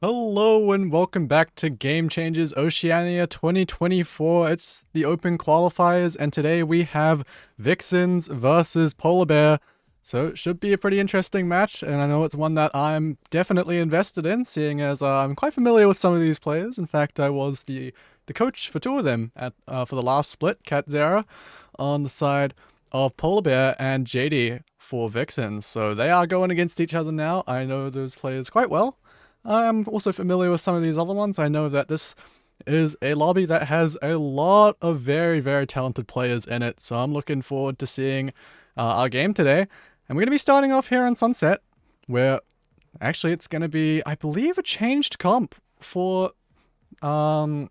Hello and welcome back to Game Changers Oceania 2024. It's the open qualifiers and today we have VIXENS versus Polar Bear. So it should be a pretty interesting match, and I know it's one that I'm definitely invested in, seeing as I'm quite familiar with some of these players. In fact, I was the coach for two of them at for the last split, Cat Zera on the side of Polar Bear and JD for VIXENS. So they are going against each other now. I know those players quite well. I'm also familiar with some of these other ones. I know that this is a lobby that has a lot of very, very talented players in it. So I'm looking forward to seeing our game today. And we're going to be starting off here on Sunset, where actually it's going to be, I believe, a changed comp for Polar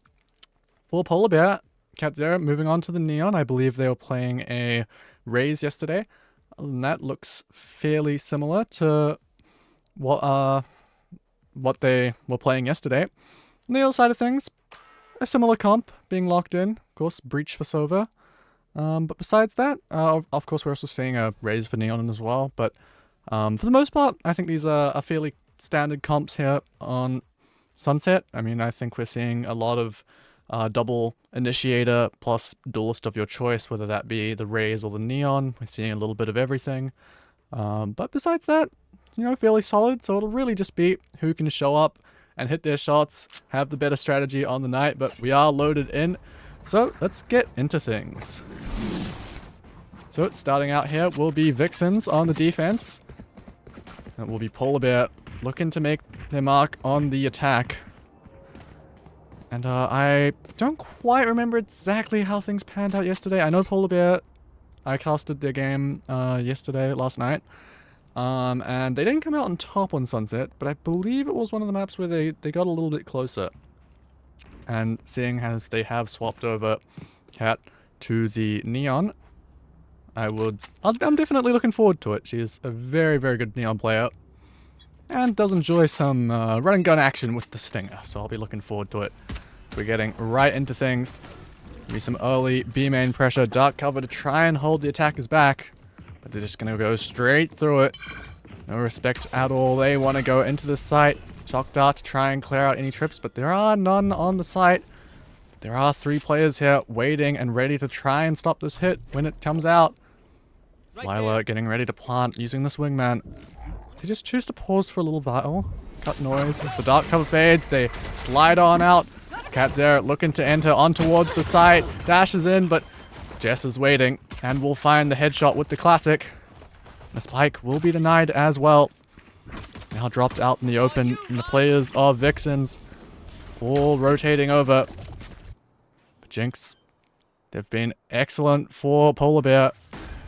Bear. Cat Zera moving on to the Neon. I believe they were playing a Raze yesterday. Other than that, looks fairly similar to what they were playing yesterday. On the other side of things, a similar comp being locked in. Of course, Breach for Sova. But besides that, of course, we're also seeing a Raze for Neon as well. But for the most part, I think these are fairly standard comps here on Sunset. I mean, I think we're seeing a lot of double initiator plus duelist of your choice, whether that be the Raze or the Neon. We're seeing a little bit of everything. But besides that, you know, fairly solid. So it'll really just be who can show up and hit their shots, have the better strategy on the night. But we are loaded in. So let's get into things. So starting out here will be VIXENS on the defense. It will be Polar Bear looking to make their mark on the attack. And I don't quite remember exactly how things panned out yesterday. I know Polar Bear, I casted their game last night. And they didn't come out on top on Sunset, but I believe it was one of the maps where they got a little bit closer. And seeing as they have swapped over Cat to the Neon, I'm definitely looking forward to it. She is a very, very good Neon player. And does enjoy some run and gun action with the Stinger, so I'll be looking forward to it. We're getting right into things. Maybe some early B main pressure, dark cover to try and hold the attackers back. But they're just going to go straight through it. No respect at all. They want to go into the site. Shock dart to try and clear out any trips, but there are none on the site. There are 3 players here waiting and ready to try and stop this hit when it comes out. Lila getting ready to plant using this wingman. They just choose to pause for a little while. Cut noise as the dark cover fades. They slide on out. Cat Zera looking to enter on towards the site. Dashes in, but Jess is waiting and will find the headshot with the classic. The spike will be denied as well. Now dropped out in the open, and the players of VIXENS all rotating over. But Jinx, they've been excellent for Polar Bear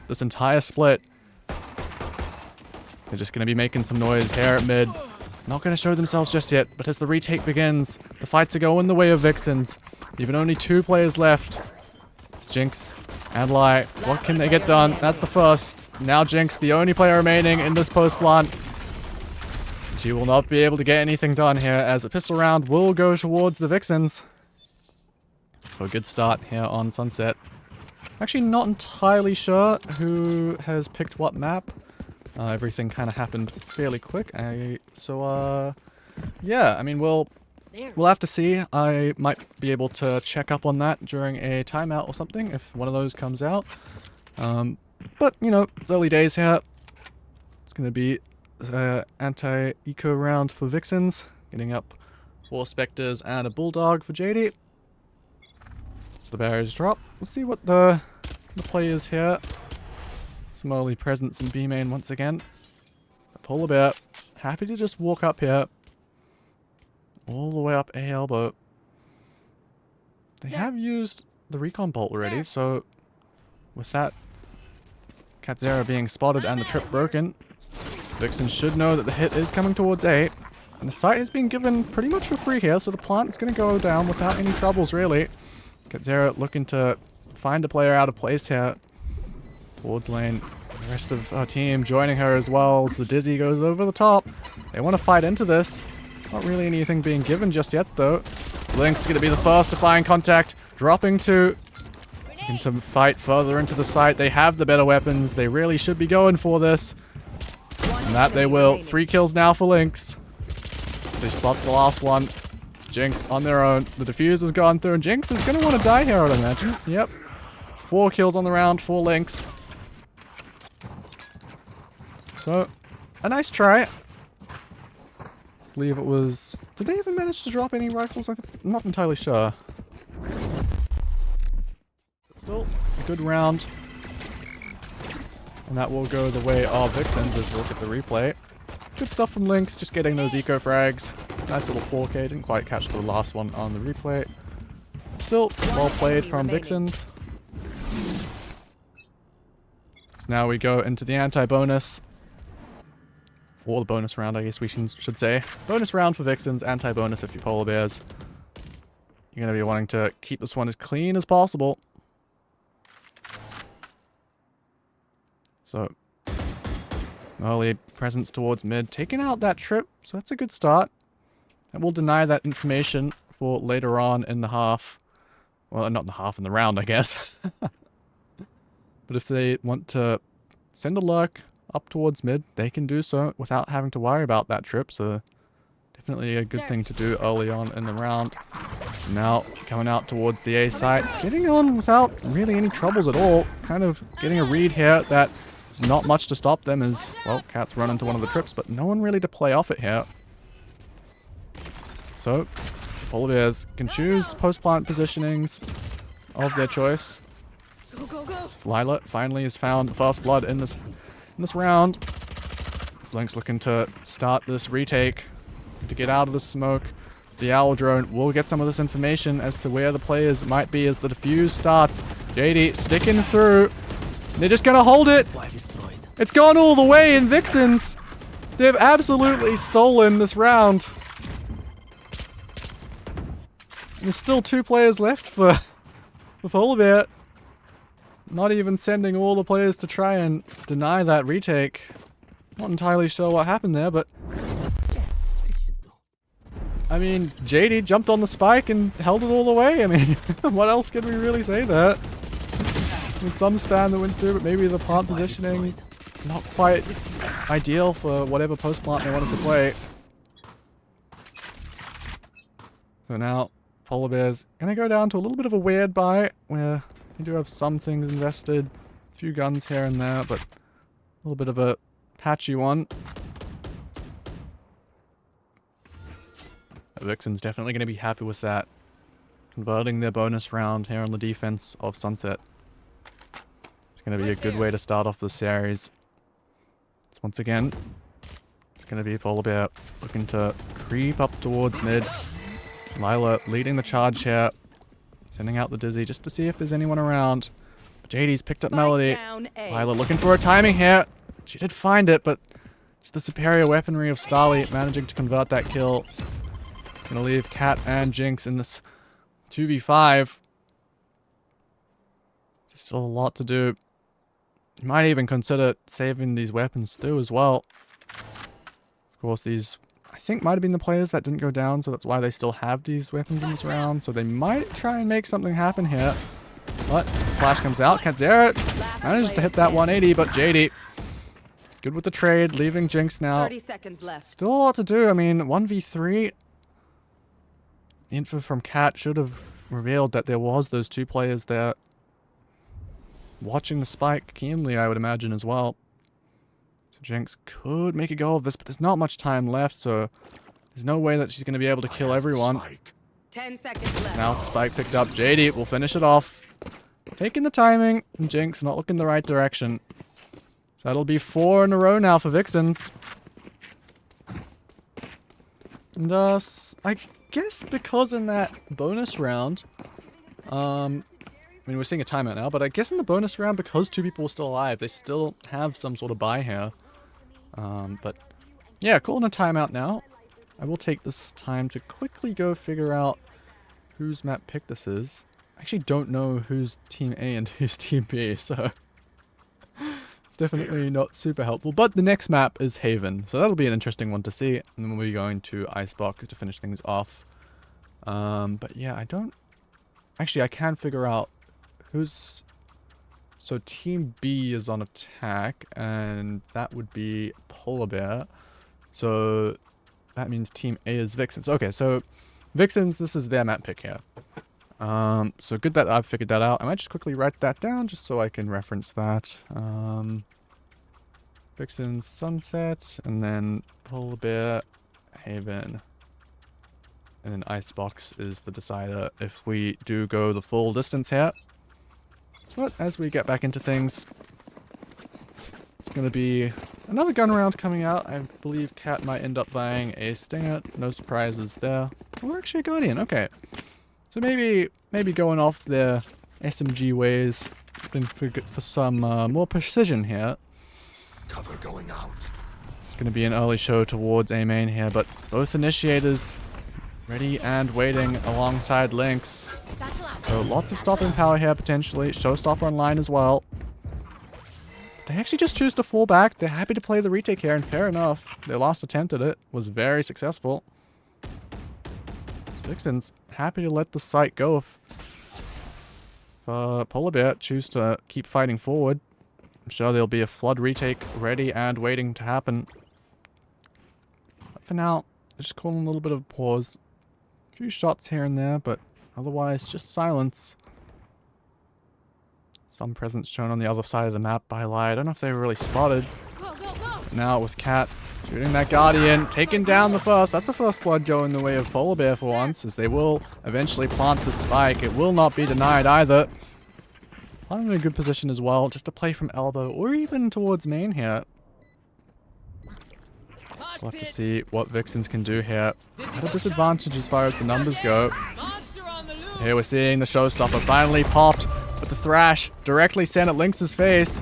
this entire split. They're just going to be making some noise here at mid. Not going to show themselves just yet, but as the retake begins, the fights are going the way of VIXENS. Even only 2 players left. It's Jinx and Lai. What can they get done? That's the first. Now Jinx, the only player remaining in this post plant. She will not be able to get anything done here as the pistol round will go towards the VIXENS. So a good start here on Sunset. Actually not entirely sure who has picked what map. Everything kind of happened fairly quick. Yeah, I mean, we'll have to see. I might be able to check up on that during a timeout or something if one of those comes out. But, you know, it's early days here. It's going to be anti-eco round for VIXENS. Getting up 4 Spectres and a Bulldog for JD. So the barriers drop. We'll see what the play is here. Some early presence in B main once again. Polar Bear happy to just walk up here. All the way up A elbow. They have used the recon bolt already, so with that Cat Zera being spotted and the trip broken, VIXENS should know that the hit is coming towards A. And the site has been given pretty much for free here, so the plant is going to go down without any troubles really. Cat Zera looking to find a player out of place here. Towards lane. The rest of our team joining her as well as the Dizzy goes over the top. They want to fight into this. Not really anything being given just yet, though. Link's going to be the first to find contact. Dropping to fight further into the site. They have the better weapons. They really should be going for this. And that they will. 3 kills now for Lynx. So he spots the last one. It's Jinx on their own. The defuse has gone through, and Jinx is going to want to die here, I'd imagine. Yep. It's 4 kills on the round, 4 links. So, a nice try. I believe it was... Did they even manage to drop any rifles? I'm not entirely sure. But still, a good round. And that will go the way of VIXENS as we look at the replay. Good stuff from Lynx, just getting those eco frags. Nice little 4K, didn't quite catch the last one on the replay. Still, well played from VIXENS. So now we go into the anti-bonus. Or the bonus round, I guess we should say. Bonus round for VIXENS, anti-bonus if you're polar bears. You're going to be wanting to keep this one as clean as possible. So, early presence towards mid, taking out that trip, so that's a good start. And we'll deny that information for later on in the half. Well, not in the half, in the round, I guess. But if they want to send a lurk up towards mid, they can do so without having to worry about that trip, so definitely a good thing to do early on in the round. Now, coming out towards the A site, getting on without really any troubles at all. Kind of getting a read here that there's not much to stop them as, well, Cat's run into one of the trips, but no one really to play off it here. So, polar bears can choose post-plant positionings of their choice. Lila finally has found the first blood in this round. Lynx looking to start this retake, to get out of the smoke. The owl drone will get some of this information as to where the players might be as the defuse starts. JD sticking through. They're just gonna hold it. It's gone all the way in VIXENS. They've absolutely stolen this round. There's still 2 players left for Polar Bear. Not even sending all the players to try and deny that retake. Not entirely sure what happened there, but... I mean, JD jumped on the spike and held it all the way. I mean, what else can we really say there? There's some spam that went through, but maybe the plant positioning not quite ideal for whatever post plant they wanted to play. So now, Polar Bear's gonna go down to a little bit of a weird buy, where we do have some things invested, a few guns here and there, but a little bit of a patchy one. VIXENS definitely going to be happy with that. Converting their bonus round here on the defense of Sunset. It's going to be a good way to start off the series. So once again, it's going to be Polar Bear looking to creep up towards mid. Lila leading the charge here. Sending out the Dizzy just to see if there's anyone around. JD's picked up Melody. Lila looking for a timing here. She did find it, but just the superior weaponry of Starly managing to convert that kill. Gonna leave Cat and Jinx in this 2v5. There's still a lot to do. You might even consider saving these weapons too as well. Of course, these, I think, might have been the players that didn't go down, so that's why they still have these weapons in this round. So they might try and make something happen here. But as the flash comes out, Katzera manages to hit that 180, but JD good with the trade, leaving Jinx now. 30 seconds left. Still a lot to do. I mean, 1v3. Info from Cat should have revealed that there was those 2 players there watching the spike keenly, I would imagine, as well. So Jinx could make a go of this, but there's not much time left, so there's no way that she's going to be able to kill everyone. 10 seconds left. Now the spike picked up. JD will finish it off. Taking the timing, and Jinx not looking the right direction. So that'll be 4 in a row now for VIXENS. And I guess because in that bonus round, I mean, we're seeing a timeout now, but I guess in the bonus round, because 2 people were still alive, they still have some sort of buy here. But yeah, calling a timeout now. I will take this time to quickly go figure out whose map pick this is. I actually don't know who's Team A and who's Team B, so it's definitely not super helpful. But the next map is Haven, so that'll be an interesting one to see. And then we'll be going to Icebox to finish things off. But yeah, actually, I can figure out who's... So Team B is on attack, and that would be Polar Bear. So that means Team A is VIXENS. Okay, so VIXENS, this is their map pick here. So good that I've figured that out. I might just quickly write that down just so I can reference that. VIXENS Sunset, and then Polar Bear Haven. And then Icebox is the decider if we do go the full distance here. But as we get back into things, it's going to be another gun round coming out. I believe Cat might end up buying a Stinger. No surprises there. Or actually a Guardian. Okay. So maybe going off their SMG ways for some more precision here. Cover going out. It's going to be an early show towards A main here, but both initiators ready and waiting alongside Lynx. So lots of stopping power here potentially. Showstopper online as well. They actually just choose to fall back. They're happy to play the retake here, and fair enough. Their last attempt at it was very successful. VIXENS happy to let the site go if Polar Bear choose to keep fighting forward. I'm sure there'll be a flood retake ready and waiting to happen. But for now, just calling a little bit of a pause. A few shots here and there, but otherwise just silence. Some presence shown on the other side of the map by Lie. I don't know if they were really spotted. Now with Cat shooting that Guardian, taking down the first. That's a first blood going the way of Polar Bear for once, as they will eventually plant the spike. It will not be denied either. I'm in a good position as well, just to play from elbow or even towards main here. We'll have to see what VIXENS can do here. At a disadvantage as far as the numbers go. Here we're seeing the showstopper finally popped, but the thrash directly sent at Lynx's face.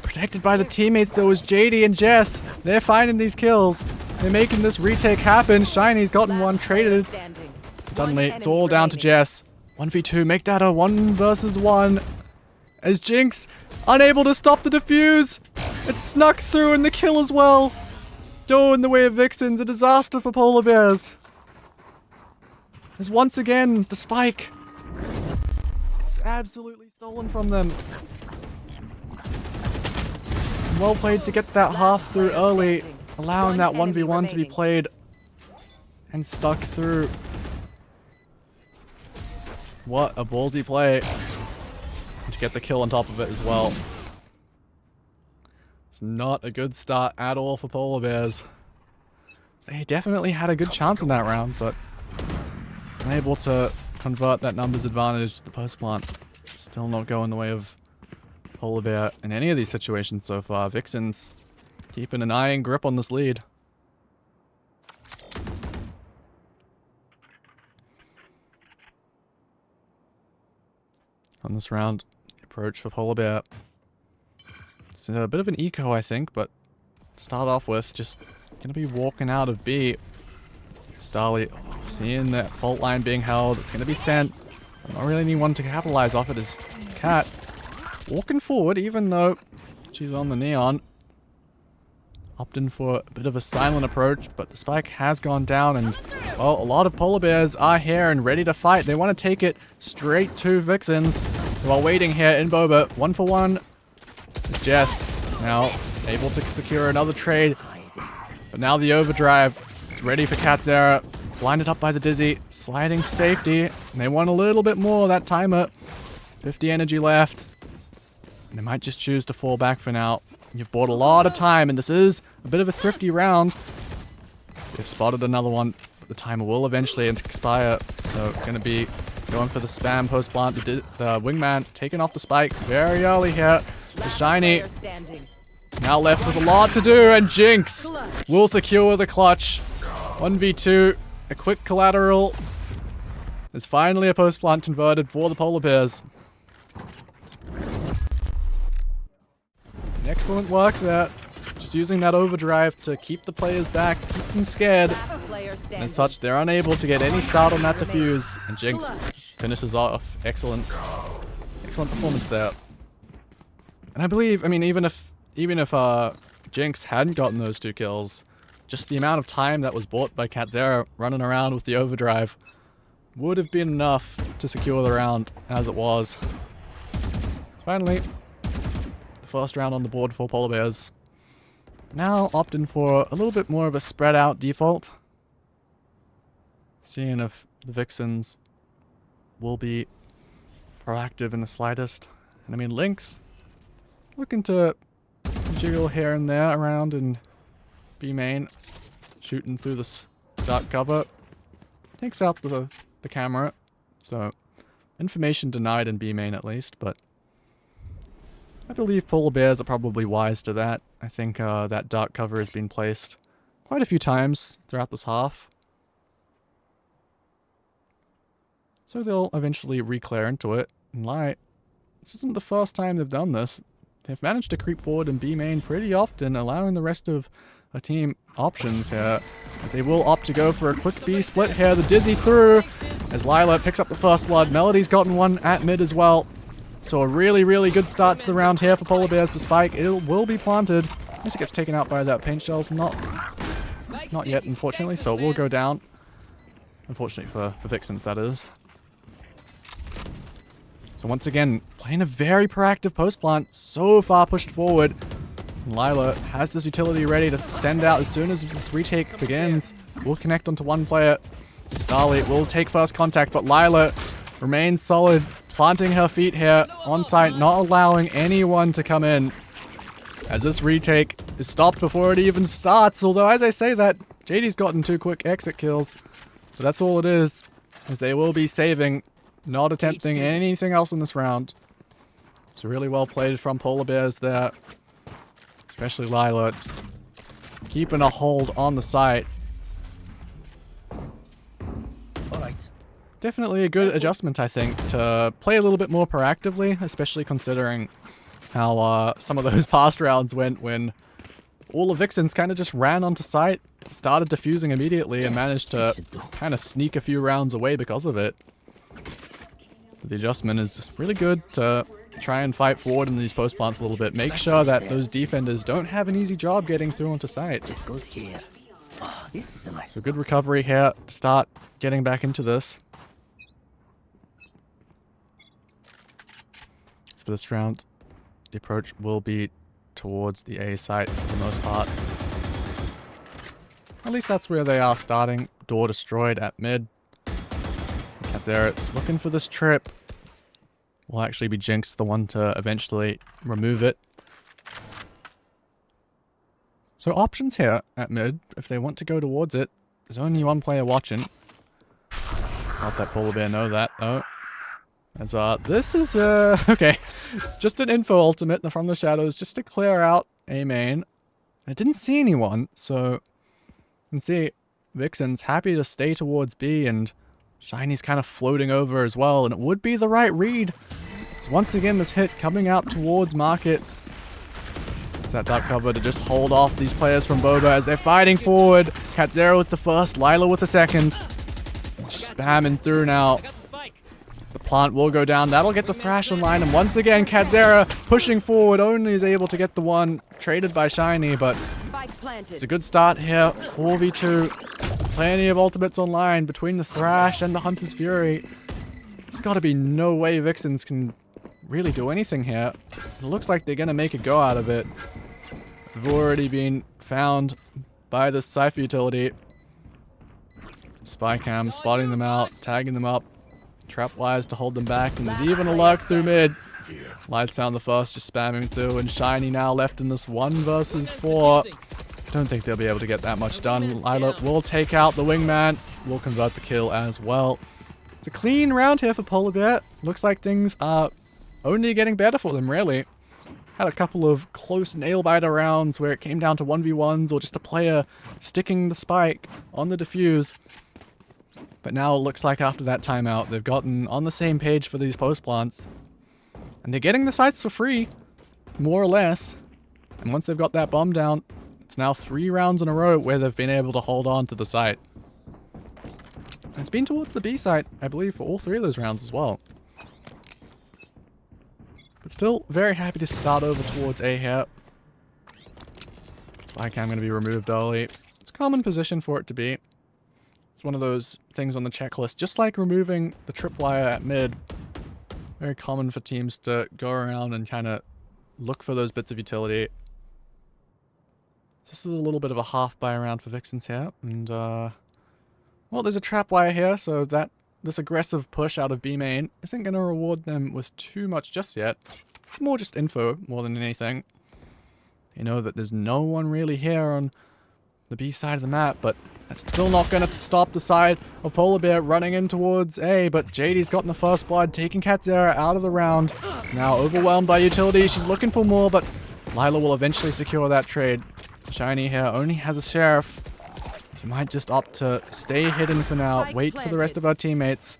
Protected by the teammates though is JD and Jess. They're finding these kills. They're making this retake happen. Shiny's gotten one traded. Suddenly it's all down to Jess. 1v2, make that a 1 versus 1. As Jinx, unable to stop the defuse. It snuck through and the kill as well. Oh, in the way of VIXENS, a disaster for Polar Bears. As once again, the spike. It's absolutely stolen from them. Well played to get that half through early, allowing that 1v1 to be played and stuck through. What a ballsy play. To get the kill on top of it as well. It's not a good start at all for Polar Bears. They definitely had a good chance in that round, but unable to convert that numbers advantage to the post plant. Still not going the way of Polar Bear in any of these situations so far. VIXENS keeping an iron grip on this lead. On this round, approach for Polar Bear. It's a bit of an eco, I think, but to start off with, just gonna be walking out of B. Starly seeing that fault line being held. It's gonna be sent. Not really anyone to capitalize off it is Cat. Walking forward, even though she's on the neon. Opting for a bit of a silent approach, but the spike has gone down, and well, a lot of Polar Bears are here and ready to fight. They want to take it straight to VIXENS while waiting here in Boba. 1-for-1 is Jess. Now able to secure another trade, but now the overdrive. It's ready for Katzera. Blinded up by the Dizzy, sliding to safety. And they want a little bit more of that timer. 50 energy left. And they might just choose to fall back for now. You've bought a lot of time, and this is a bit of a thrifty round. They've spotted another one, but the timer will eventually expire. So going to be going for the spam post plant. The wingman taking off the spike very early here. The Shiny now left with a lot to do, and Jinx will secure the clutch. 1v2, a quick collateral. There's finally a post plant converted for the Polar Bears. Excellent work there. Just using that overdrive to keep the players back, keep them scared. And as such, they're unable to get any start on that defuse. And Jinx finishes off. Excellent performance there. And I believe, I mean, even if Jinx hadn't gotten those 2 kills, just the amount of time that was bought by Katzera running around with the overdrive would have been enough to secure the round as it was. Finally, first round on the board for Polar Bears. Now opting for a little bit more of a spread out default. Seeing if the Vixens will be proactive in the slightest. And I mean, Lynx looking to jiggle here and there around in B main, shooting through this dark cover. Takes out the camera, so information denied in B main at least, but I believe polar bears are probably wise to that. I think that dark cover has been placed quite a few times throughout this half. So they'll eventually re-clear into it. And Light, this isn't the first time they've done this. They've managed to creep forward in B main pretty often, allowing the rest of a team options here. As they will opt to go for a quick B split here. The Dizzy through as Lila picks up the first blood. Melody's gotten one at mid as well. So a really, really good start to the round here for Polar Bears. The spike, it will be planted. I guess it gets taken out by that paint shells. Not yet, unfortunately, so it will go down. Unfortunately for VIXENS, that is. So once again, playing a very proactive post plant, so far pushed forward. And Lila has this utility ready to send out as soon as this retake begins. Will connect onto one player. Starly will take first contact, but Lila remains solid, planting her feet here on site, not allowing anyone to come in. As this retake is stopped before it even starts, although as I say that, JD's gotten 2 quick exit kills. But that's all it is, as they will be saving, not attempting anything else in this round. It's really well played from Polar Bears there. Especially Lila, just keeping a hold on the site. Alright. Definitely a good adjustment, I think, to play a little bit more proactively, especially considering how some of those past rounds went when all the VIXENS kind of just ran onto site, started defusing immediately, and managed to kind of sneak a few rounds away because of it. The adjustment is really good to try and fight forward in these post plants a little bit. Make sure that those defenders don't have an easy job getting through onto site. This goes here. Oh, this is a nice. So good recovery here to start getting back into this. So for this round, the approach will be towards the A site for the most part. At least that's where they are starting. Door destroyed at mid. Katzera's looking for this trip. Will actually be Jinx, the one to eventually remove it. So options here at mid, if they want to go towards it. There's only one player watching. Not that Polar Bear know that, though. As this is okay. Just an info ultimate from the shadows, just to clear out A main. I didn't see anyone, so you can see VIXENS happy to stay towards B, and Shiny's kind of floating over as well, and it would be the right read. So once again, this hit coming out towards Market. It's that dark cover to just hold off these players from Boba as they're fighting forward. Katzera with the first, Lila with the second. Spamming through now. The plant will go down. That'll get the Thrash online. And once again, Katzera pushing forward. Only is able to get the one traded by Shiny. But it's a good start here. 4v2. Plenty of ultimates online between the Thrash and the Hunter's Fury. There's got to be no way VIXENS can really do anything here. It looks like they're going to make a go out of it. They've already been found by the Cypher utility. Spycam spotting them out, tagging them up. Trapwires to hold them back, and there's even a lurk through mid. Lights found the first, just spamming through, and Shiny now left in this 1 versus 4. I don't think they'll be able to get that much done. Lila will take out the wingman, will convert the kill as well. It's a clean round here for Polar Bear. Looks like things are only getting better for them, really. Had a couple of close nail-biter rounds where it came down to 1v1s or just a player sticking the spike on the defuse. But now it looks like after that timeout, they've gotten on the same page for these post plants. And they're getting the sites for free, more or less. And once they've got that bomb down, it's now 3 rounds in a row where they've been able to hold on to the site. And it's been towards the B site, I believe, for all 3 of those rounds as well. But still very happy to start over towards A here. Spycam going to be removed early. It's a common position for it to be. It's one of those things on the checklist, just like removing the tripwire at mid. Very common for teams to go around and kind of look for those bits of utility. This is a little bit of a half buy around for VIXENS here, and Well, there's a trap wire here, so that this aggressive push out of B main isn't going to reward them with too much just yet. More just info, more than anything. You know that there's no one really here on the B side of the map, but that's still not going to stop the side of Polar Bear running in towards A, but JD's gotten the first blood, taking Katzera out of the round. Now overwhelmed by utility, she's looking for more, but Lila will eventually secure that trade. Shiny here only has a Sheriff. She might just opt to stay hidden for now, wait for the rest of her teammates.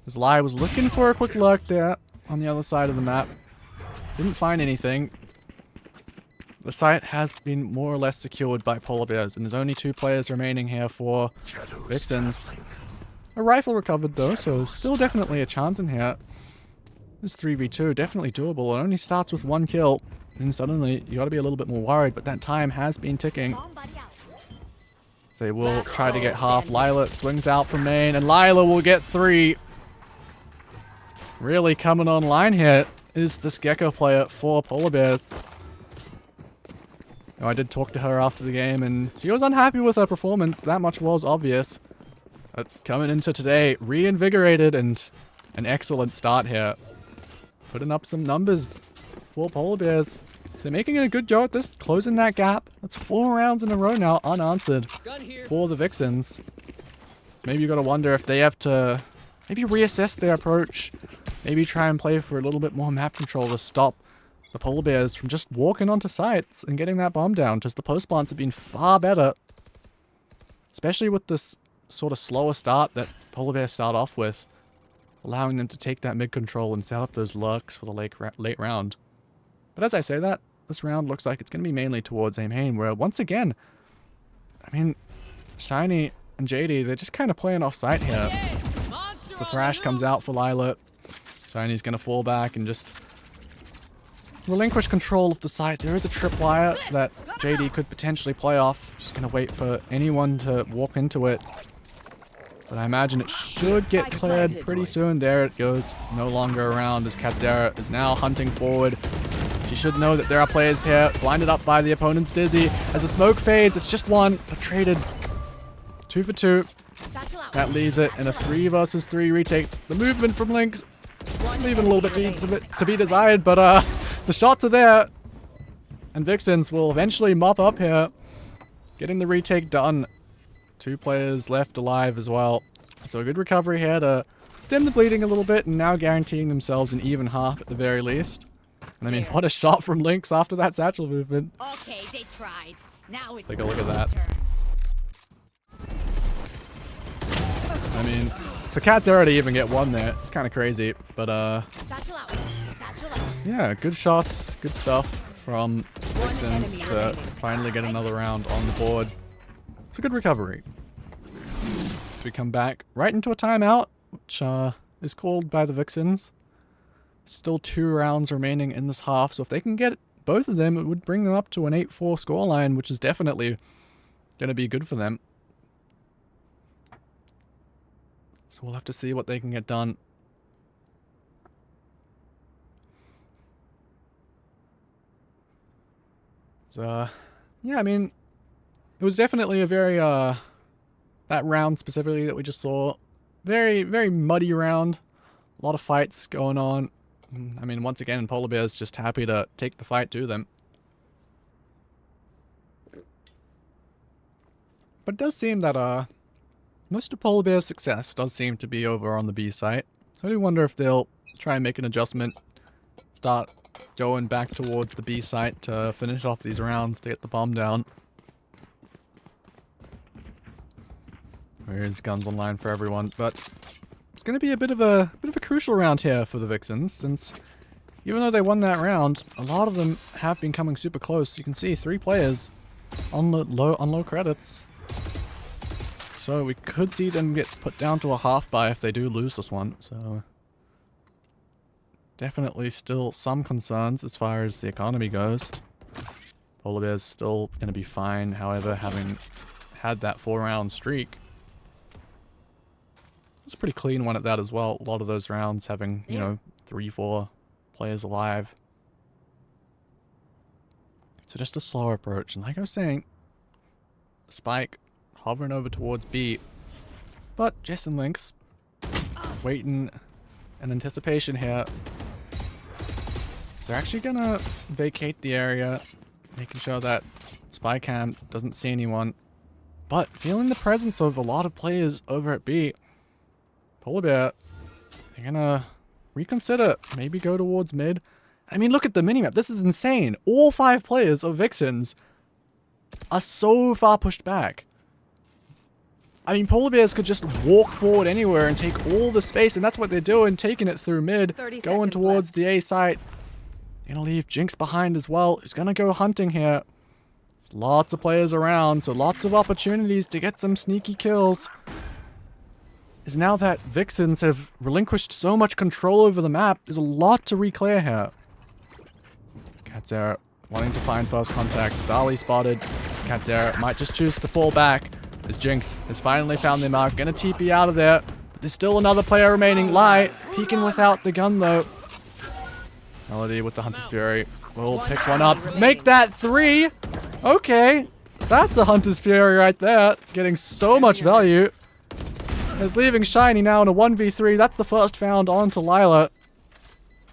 As Lai was looking for a quick lurk there on the other side of the map. Didn't find anything. The site has been more or less secured by Polar Bears, and there's only 2 players remaining here for VIXENS. A rifle recovered though, so still definitely a chance in here. This 3v2, definitely doable. It only starts with 1 kill, and suddenly you gotta be a little bit more worried, but that time has been ticking. They will try to get half. Lila swings out from main, and Lila will get 3. Really coming online here is this Gecko player for Polar Bears. Now, I did talk to her after the game, and she was unhappy with her performance. That much was obvious. But coming into today, reinvigorated and an excellent start here. Putting up some numbers for Polar Bears. So they're making a good go at this, closing that gap. That's 4 rounds in a row now, unanswered for the VIXENS. So maybe you got to wonder if they have to maybe reassess their approach. Maybe try and play for a little bit more map control to stop the Polar Bears from just walking onto sites and getting that bomb down. Just the post plants have been far better. Especially with this sort of slower start that Polar Bears start off with. Allowing them to take that mid control and set up those lurks for the late round. But as I say that, this round looks like it's going to be mainly towards A main, where once again, I mean, Shiny and JD, they're just kind of playing off site here. So the Thrash comes out for Lila. Shiny's going to fall back and just relinquish control of the site. There is a tripwire that JD could potentially play off. Just going to wait for anyone to walk into it. But I imagine it should get cleared pretty soon. There it goes. No longer around as Katzera is now hunting forward. She should know that there are players here, blinded up by the opponent's Dizzy. As the smoke fades, it's just 1, but traded 2 for 2. That leaves it in a 3 versus 3 retake. The movement from Lynx, leaving a little bit to be desired, but the shots are there. And VIXENS will eventually mop up here, getting the retake done. 2 players left alive as well. So a good recovery here to stem the bleeding a little bit, and now guaranteeing themselves an even half at the very least. And I mean, what a shot from Lynx after that satchel movement. Okay, they tried. Now it's Take a look at that. I mean, for Katzera to even get 1 there, it's kind of crazy. But yeah, good shots, good stuff from VIXENS to finally get another round on the board. It's a good recovery. So we come back right into a timeout, which is called by the VIXENS. Still 2 rounds remaining in this half, so if they can get both of them, it would bring them up to an 8-4 scoreline, which is definitely going to be good for them. So we'll have to see what they can get done. So, yeah, I mean, it was definitely a very, that round specifically that we just saw, very, very muddy round. A lot of fights going on. I mean, once again, Polar Bear's just happy to take the fight to them. But it does seem that, most of Polar Bear's success does seem to be over on the B site. So I do wonder if they'll try and make an adjustment, start going back towards the B site to finish off these rounds to get the bomb down. There's guns online for everyone, but it's going to be a bit of a crucial round here for the VIXENS, since even though they won that round, a lot of them have been coming super close. You can see 3 players on low credits. So we could see them get put down to a half buy if they do lose this one. So definitely still some concerns as far as the economy goes. Polar Bear's still going to be fine, however, having had that 4-round streak. It's a pretty clean one at that as well. A lot of those rounds having, you know, 3-4 players alive. So just a slower approach. And like I was saying, Spike hovering over towards B. But Jess and Lynx waiting in anticipation here. So they're actually gonna vacate the area, making sure that spy cam doesn't see anyone. But feeling the presence of a lot of players over at B, Polar Bear, they're gonna reconsider, maybe go towards mid. I mean, look at the minimap. This is insane. All 5 players of VIXENS are so far pushed back. I mean, Polar Bears could just walk forward anywhere and take all the space, and that's what they're doing, taking it through mid, going towards the A site. Gonna leave Jinx behind as well, who's gonna go hunting here. There's lots of players around, so lots of opportunities to get some sneaky kills. Is now that VIXENS have relinquished so much control over the map, there's a lot to re-clear here. Katzera wanting to find first contact. Starly spotted. Katzera might just choose to fall back as Jinx has finally found their mark. Gonna TP out of there. But there's still another player remaining. Lai peeking without the gun though. Melody with the Hunter's Fury will pick one up. Make that 3! Okay. That's a Hunter's Fury right there. Getting so much value. Is leaving Shiny now in a 1v3. That's the first found onto Lila.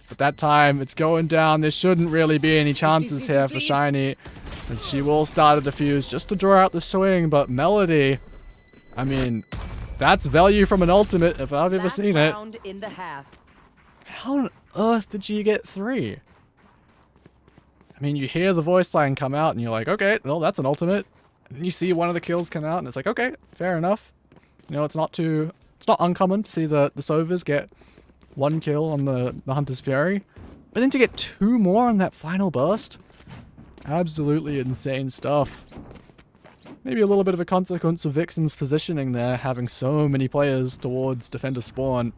But that time, it's going down. There shouldn't really be any chances here for Shiny. As she will start a defuse just to draw out the swing. But Melody, I mean, that's value from an ultimate if I've ever seen it. How on earth did she get 3? I mean, you hear the voice line come out and you're like, okay, well, that's an ultimate. And you see one of the kills come out and it's like, okay, fair enough. You know, it's not uncommon to see the Sovas get 1 kill on the Hunter's Fury. But then to get 2 more on that final burst? Absolutely insane stuff. Maybe a little bit of a consequence of VIXENS' positioning there, having so many players towards Defender spawn.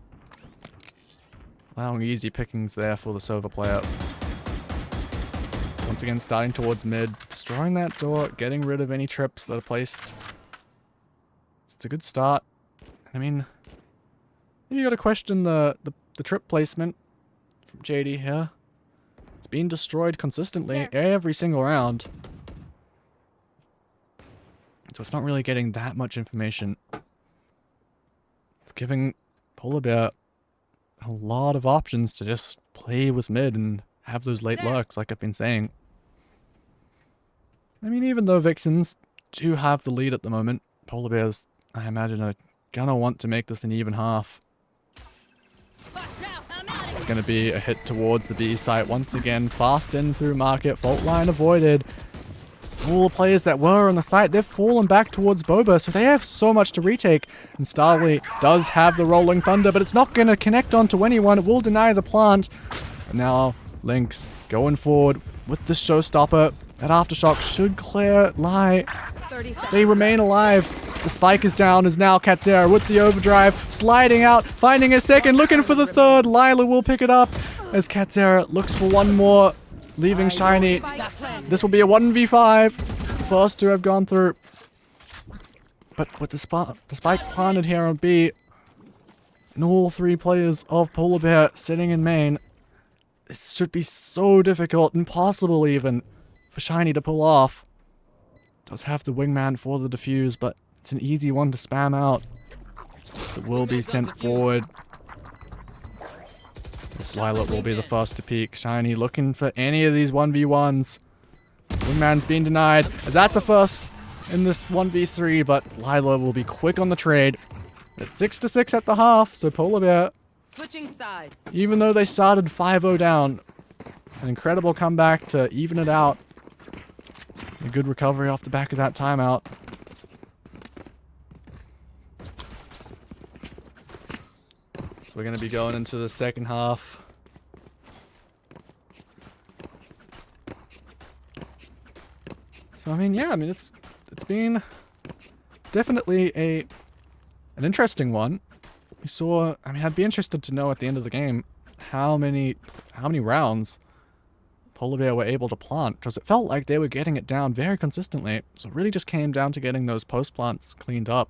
Allowing easy pickings there for the Sova player. Once again, starting towards mid, destroying that door, getting rid of any trips that are placed. It's a good start. I mean, you gotta question the trip placement from JD here. It's been destroyed consistently every single round. So it's not really getting that much information. It's giving Polar Bear a lot of options to just play with mid and have those late lurks like I've been saying. I mean, even though VIXENS do have the lead at the moment, Polar Bears, I imagine, are gonna want to make this an even half. It's gonna be a hit towards the B site once again. Fast in through market, fault line avoided. All the players that were on the site, they've fallen back towards Boba, so they have so much to retake. And Starly does have the Rolling Thunder, but it's not gonna connect onto anyone. It will deny the plant. And now Lynx going forward with the showstopper. That Aftershock should clear Lai. They remain alive. The spike is down as now Katzera with the overdrive, sliding out, finding a second, looking for the third. Lila will pick it up as Katzera looks for one more, leaving Shiny. This will be a 1v5. First to have gone through. But with the spike planted here on B, and all 3 players of Polar Bear sitting in main, this should be so difficult, impossible even, for Shiny to pull off. Does have the wingman for the defuse, but it's an easy one to spam out. So it will be sent forward. This Lilac will be the first to peek. Shiny looking for any of these 1v1s. Wingman's been denied, as that's a first in this 1v3, but Lila will be quick on the trade. It's 6-6 at the half, so Polar Bear, switching sides. Even though they started 5-0 down, an incredible comeback to even it out. A good recovery off the back of that timeout. So we're going to be going into the second half. So I mean, yeah, I mean it's been definitely an interesting one. We saw, I mean, I'd be interested to know at the end of the game how many rounds Polar Bear were able to plant, because it felt like they were getting it down very consistently. So it really just came down to getting those post plants cleaned up,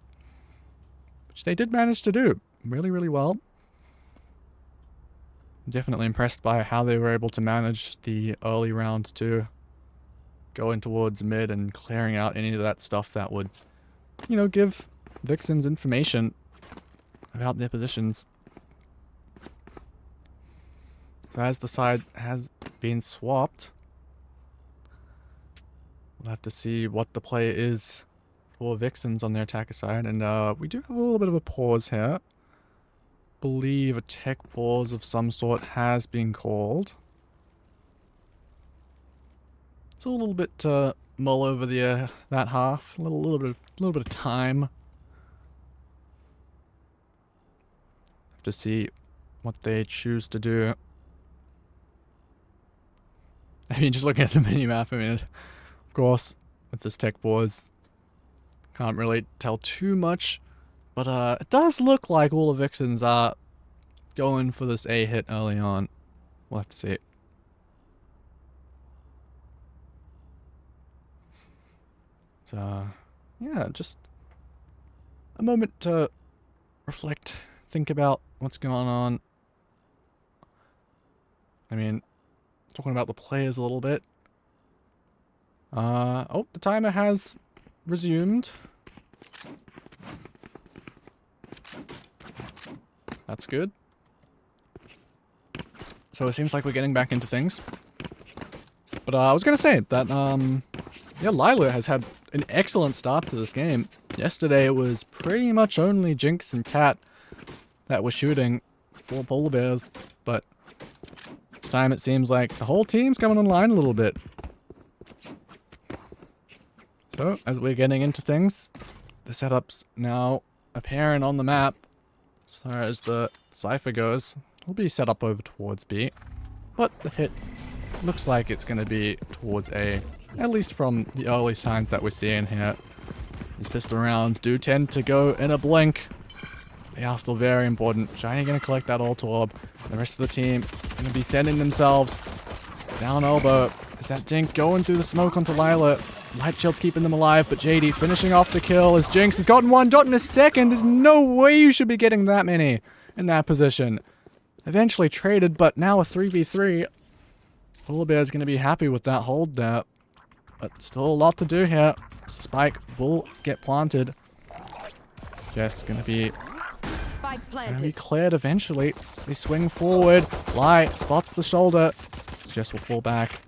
which they did manage to do really, really well. I'm definitely impressed by how they were able to manage the early round too, going towards mid and clearing out any of that stuff that would, you know, give VIXENS information. about their positions. So as the side has been swapped, we'll have to see what the play is for VIXENS on their attacker side. And we do have a little bit of a pause here. Believe a tech pause of some sort has been called. It's a little bit to mull over the that half. A little bit of time. Have to see what they choose to do. I mean, just looking at the mini-map, I mean, of course, with this tech pause, can't really tell too much, but it does look like all the VIXENS are going for this A hit early on. We'll have to see. So, yeah, just a moment to reflect, think about what's going on. I mean, talking about the players a little bit. Oh, the timer has resumed. That's good. So it seems like we're getting back into things. But I was gonna say that, yeah, Lila has had an excellent start to this game. Yesterday it was pretty much only Jinx and Cat that were shooting for polar bears, but this time it seems like the whole team's coming online a little bit. So, as we're getting into things, the setup's now apparent on the map. As far as the Cypher goes, we'll be set up over towards B. But the hit looks like it's going to be towards A, at least from the early signs that we're seeing here. These pistol rounds do tend to go in a blink. They are still very important. Shiny going to collect that ult orb. The rest of the team going to be sending themselves down elbow. Is that Dink going through the smoke onto Lila? Light Shield's keeping them alive, but JD finishing off the kill as Jinx has gotten one, gotten a second. There's no way you should be getting that many in that position. Eventually traded, but now a 3v3. Polar Bear's going to be happy with that hold there. But still a lot to do here. Spike will get planted. Jess going to be cleared eventually. They swing forward. Light spots the shoulder. Jess will fall back.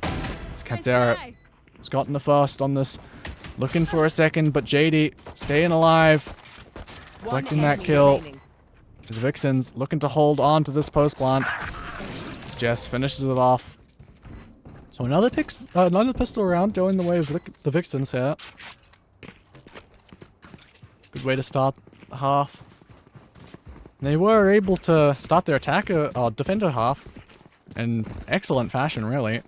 It's Katzera. He's gotten the first on this. Looking for a second, but JD staying alive. Collecting that kill. As VIXENS looking to hold on to this post plant. As Jess finishes it off. So another pistol round going the way of the VIXENS here. Good way to start the half. They were able to start their attacker, defender half in excellent fashion, really.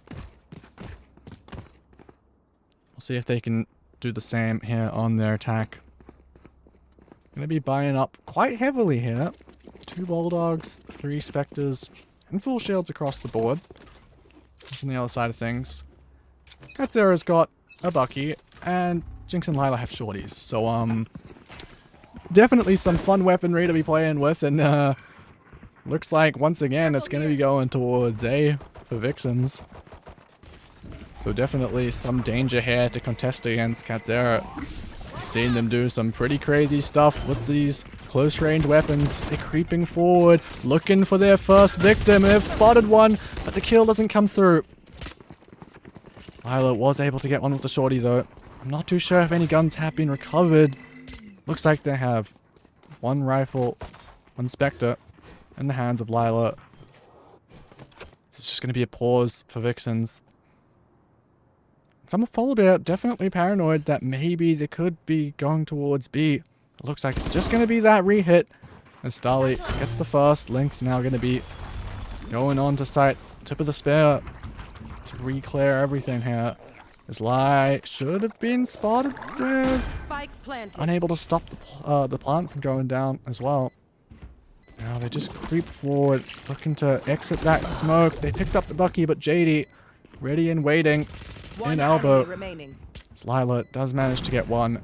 We'll see if they can do the same here on their attack. Gonna be buying up quite heavily here. 2 Bulldogs, 3 Spectres, and full shields across the board. That's on the other side of things. Katzera's got a Bucky, and Jinx and Lila have shorties. So, definitely some fun weaponry to be playing with, and looks like once again it's gonna be going towards A for VIXENS. So definitely some danger here to contest against Katzera. I've seen them do some pretty crazy stuff with these close range weapons. They're creeping forward, looking for their first victim. They've spotted one, but the kill doesn't come through. Lila was able to get one with the shorty though. I'm not too sure if any guns have been recovered. Looks like they have. 1 rifle, 1 Spectre in the hands of Lila. This is just going to be a pause for VIXENS. Some of Polar Bear definitely paranoid that maybe they could be going towards B. It looks like it's just going to be that re-hit. And Starly gets the first. Link's now going to be going on to site. Tip of the spear to re-clear everything here. This Lie should have been spotted there. Unable to stop the plant from going down as well. Now they just creep forward, looking to exit that smoke. They picked up the Bucky, but JD ready and waiting. In elbow. Lila does manage to get one.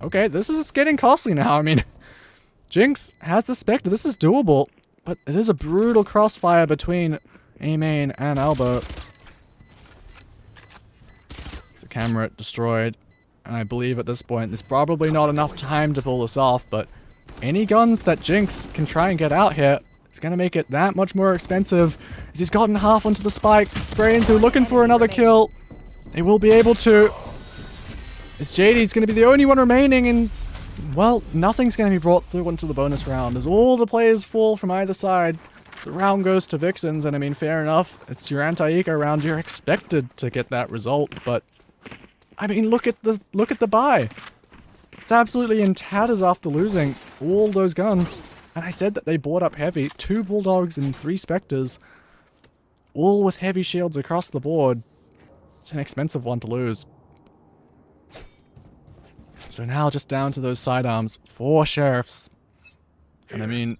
Okay, this is getting costly now. I mean, Jinx has the Spectre. This is doable, but it is a brutal crossfire between A main and elbow. The camera destroyed, and I believe at this point there's probably not enough time to pull this off, but any guns that Jinx can try and get out here is going to make it that much more expensive. As he's gotten half onto the spike, spraying through, looking for another kill. They will be able to. As JD's going to be the only one remaining, and well, nothing's going to be brought through into the bonus round. As all the players fall from either side, the round goes to VIXENS, and I mean, fair enough. It's your anti-eco round. You're expected to get that result, but I mean, look at the buy. It's absolutely in tatters after losing all those guns. And I said that they bought up heavy. 2 Bulldogs and 3 Spectres. All with heavy shields across the board. It's an expensive one to lose. So now just down to those sidearms. 4 Sheriffs. And I mean,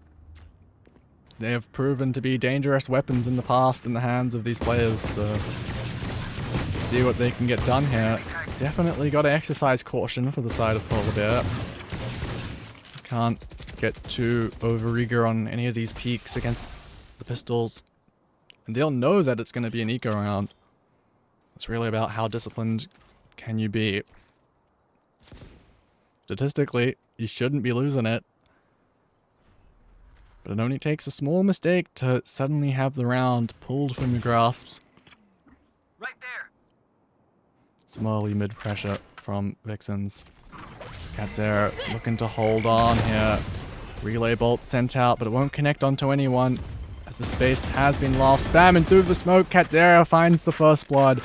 they have proven to be dangerous weapons in the past in the hands of these players. So see what they can get done here. Definitely got to exercise caution for the side of Polar Bear. Can't get too over-eager on any of these peaks against the pistols. And they'll know that it's going to be an eco round. It's really about how disciplined can you be. Statistically, you shouldn't be losing it. But it only takes a small mistake to suddenly have the round pulled from your grasps. Right there. Some early mid-pressure from VIXENS. Katzera looking to hold on here. Relay bolt sent out, but it won't connect onto anyone as the space has been lost. Spamming through the smoke, Katzera finds the first blood.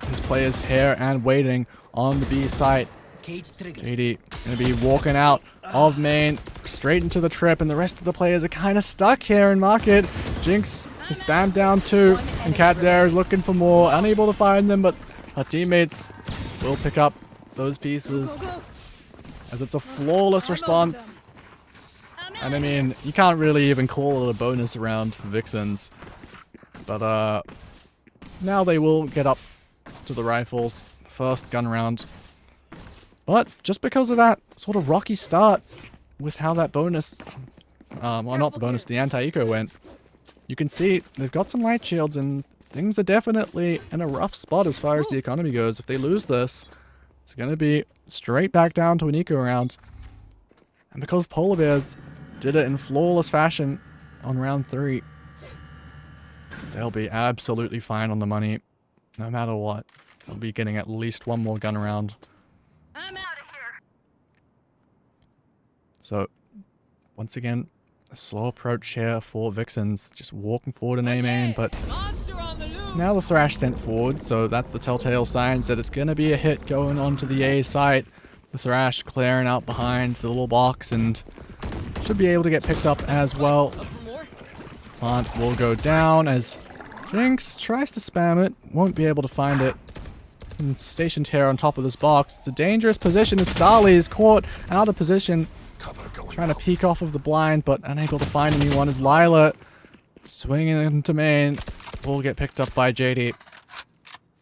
His players here and waiting on the B site. JD gonna be walking out of main, straight into the trip, and the rest of the players are kind of stuck here in market. Jinx is spammed down 2, and Katzera is looking for more, unable to find them, but her teammates will pick up those pieces as it's a flawless response. And I mean, you can't really even call it a bonus round for VIXENS. But now they will get up to the rifles, first gun round. But just because of that sort of rocky start with how that bonus, well not the bonus, the anti-eco went, you can see they've got some light shields and things are definitely in a rough spot as far as the economy goes. If they lose this, it's going to be straight back down to an eco round. And because Polar Bears did it in flawless fashion on round 3, they'll be absolutely fine on the money no matter what. They'll be getting at least 1 more gun round. I'm out of here. So, once again, a slow approach here for VIXENS, just walking forward and aiming, but now the Thrash sent forward, so that's the telltale signs that it's going to be a hit going onto the A site. The Thrash clearing out behind the little box and should be able to get picked up as well. Plant will go down as Jinx tries to spam it, won't be able to find it. And stationed here on top of this box. It's a dangerous position as Starly is caught out of position. Trying to peek off of the blind, but unable to find anyone as Lila swinging into main will get picked up by JD.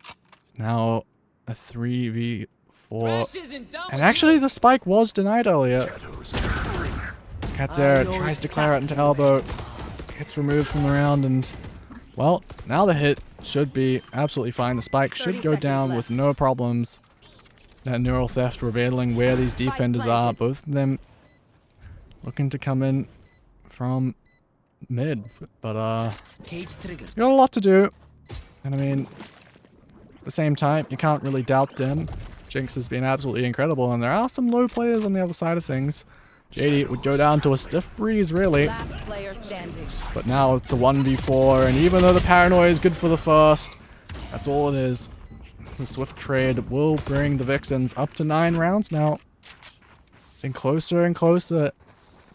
It's now a 3v4. And actually the spike was denied earlier. As Katzera tries to clear out into elbow. Gets removed from the round and, well, now the hit should be absolutely fine. The spike should go down with no problems. That neural theft revealing where these defenders are. Both of them looking to come in from mid. But, you got a lot to do. And I mean, at the same time, you can't really doubt them. Jinx has been absolutely incredible, and there are some low players on the other side of things. JD would go down to a stiff breeze, really. But now it's a 1v4, and even though the paranoia is good for the first, that's all it is. The swift trade will bring the VIXENS up to 9 rounds now. And closer and closer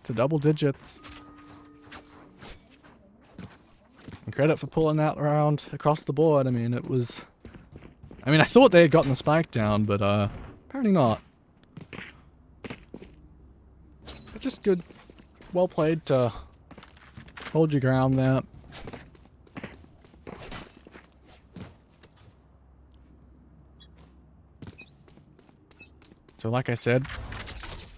to double digits. And credit for pulling that round across the board. I mean, it was... I mean, I thought they had gotten the spike down, but apparently not. But just good. Well played to hold your ground there. So like I said,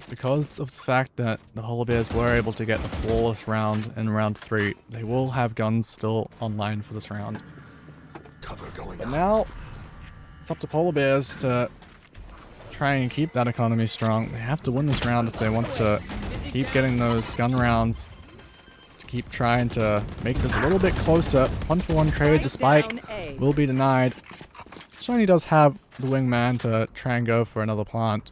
because of the fact that the Polar Bears were able to get a flawless round in round 3, they will have guns still online for this round. But now, it's up to Polar Bears to try and keep that economy strong. They have to win this round if they want to keep getting those gun rounds. To keep trying to make this a little bit closer. 1-for-1 trade. The spike will be denied. Shiny does have the wingman to try and go for another plant.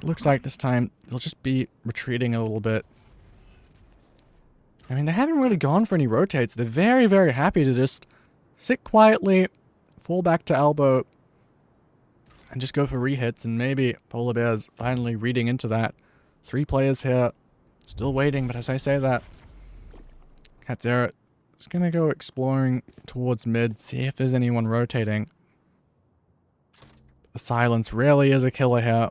Looks like this time they'll just be retreating a little bit. I mean, they haven't really gone for any rotates. They're very, very happy to just sit quietly, fall back to elbow, and just go for rehits. And maybe Polar Bear's finally reading into that. 3 players here, still waiting. But as I say that, Katzera is going to go exploring towards mid, see if there's anyone rotating. The silence really is a killer here.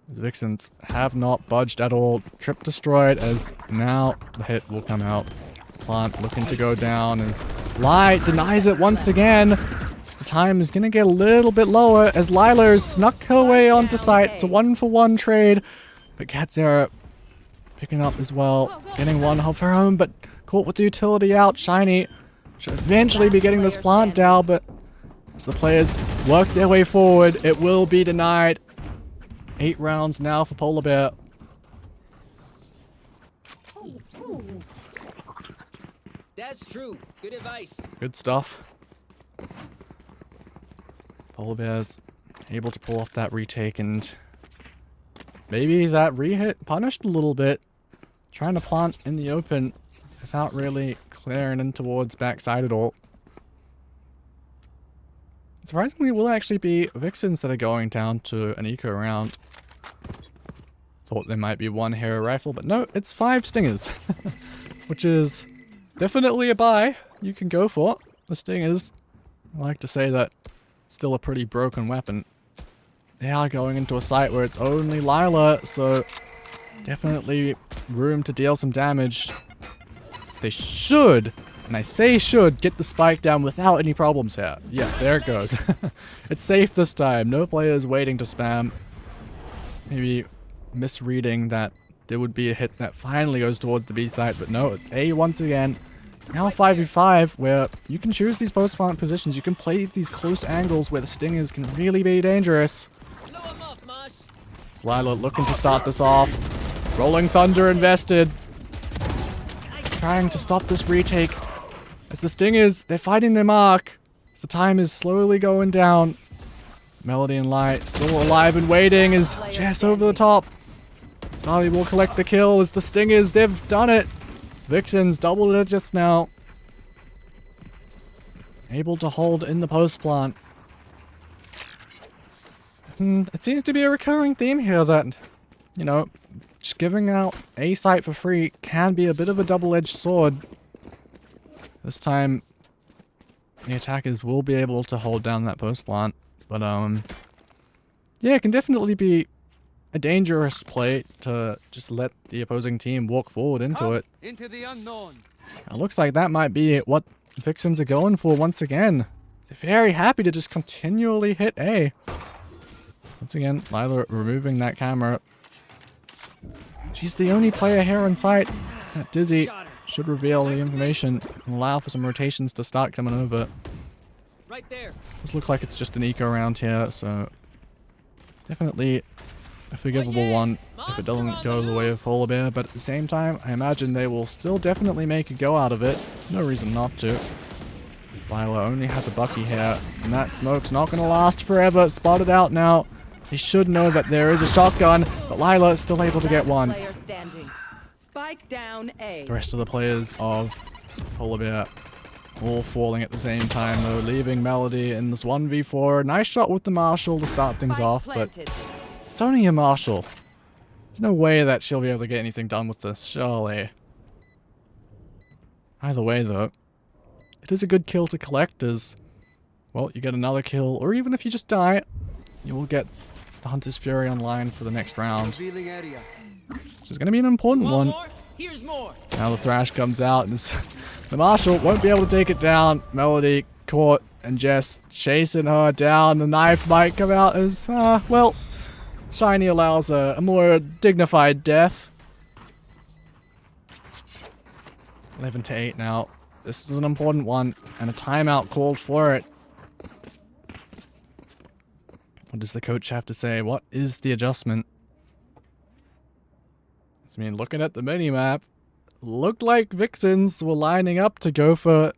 The VIXENS have not budged at all. Trip destroyed as now the hit will come out. Plant looking to go down as Lai denies it once again. The time is going to get a little bit lower as Lila has snuck her way onto site. It's a 1-for-1 trade. But Katzera picking up as well. Getting one of her own, but caught with the utility out. Shiny should eventually be getting this plant down, but as the players work their way forward, it will be denied. 8 rounds now for Polar Bear. That's true. Good advice. Good stuff. Polar Bear's able to pull off that retake, and maybe that re-hit punished a little bit. Trying to plant in the open without really clearing in towards backside at all. Surprisingly, it will actually be VIXENS that are going down to an eco round. Thought there might be 1 hero rifle, but no, it's 5 stingers. Which is definitely a buy you can go for. The stingers, I like to say that it's still a pretty broken weapon. They are going into a site where it's only Lila, so definitely room to deal some damage. They should, and I say should, get the spike down without any problems here. Yeah, there it goes. It's safe this time. No players waiting to spam. Maybe misreading that there would be a hit that finally goes towards the B site, but no, it's A once again. Now 5v5, where you can choose these post-plant positions. You can play these close angles where the stingers can really be dangerous. Lila looking to start this off. Rolling Thunder invested. Trying to stop this retake. As the Stingers, they're fighting their mark. As the time is slowly going down. Melody and Light still alive and waiting as Jess over the top. Sally will collect the kill as the Stingers, they've done it. VIXENS double digits now. Able to hold in the post plant. It seems to be a recurring theme here that, you know, just giving out a site for free can be a bit of a double-edged sword. This time, the attackers will be able to hold down that post plant, but yeah, it can definitely be a dangerous play to just let the opposing team walk forward into it. Into the unknown. It looks like that might be what VIXENS are going for once again. They're very happy to just continually hit A. Once again, Lila removing that camera. She's the only player here in sight. That Dizzy should reveal the information and allow for some rotations to start coming over. Right there. This looks like it's just an eco round here, so definitely a forgivable one if it doesn't go the way of Polar Bear, but at the same time, I imagine they will still definitely make a go out of it. No reason not to. Lila only has a Bucky here, and that smoke's not going to last forever. Spotted out now. He should know that there is a shotgun, but Lila is still able to get one. Spike down A. The rest of the players of Polar Bear all falling at the same time, though, leaving Melody in this 1v4. Nice shot with the Marshall to start things off, but it's only a Marshall. There's no way that she'll be able to get anything done with this, surely. Either way, though, it is a good kill to collect as, well, you get another kill, or even if you just die, you will get the Hunter's Fury online for the next round. Which is going to be an important one. Here's more. Now the Thrash comes out, and the Marshal won't be able to take it down. Melody caught, and Jess chasing her down. The knife might come out as, well, Shiny allows a more dignified death. 11-8 now. This is an important one, and a timeout called for it. What does the coach have to say? What is the adjustment? I mean, looking at the mini-map, looked like VIXENS were lining up to go for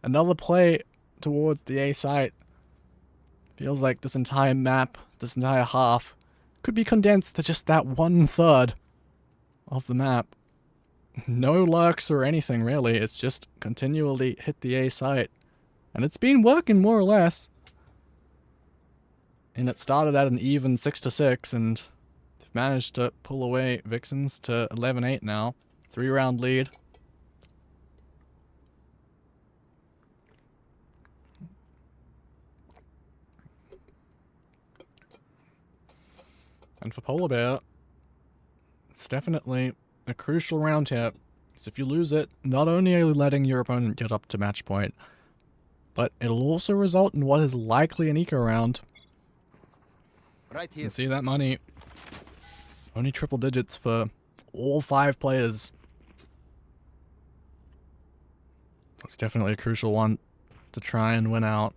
another play towards the A site. Feels like this entire map, this entire half, could be condensed to just that 1/3 of the map. No lurks or anything really, it's just continually hit the A site. And it's been working more or less. And it started at an even 6-6, and they've managed to pull away VIXENS to 11-8 now. 3-round lead. And for Polar Bear, it's definitely a crucial round here. Because if you lose it, not only are you letting your opponent get up to match point, but it'll also result in what is likely an eco round. Right You here. can see that money. Only triple digits for all 5 players. It's definitely a crucial one to try and win out.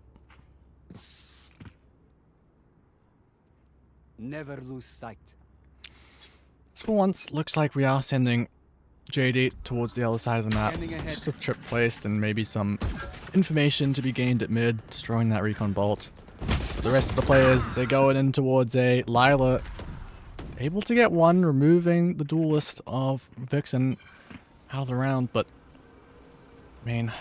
Never lose sight. This for once looks like we are sending JD towards the other side of the map. Standing ahead. Just a trip placed and maybe some information to be gained at mid, destroying that recon bolt. But the rest of the players, they're going in towards a Lila. Able to get one, removing the duelist of Vixen out of the round, but I mean,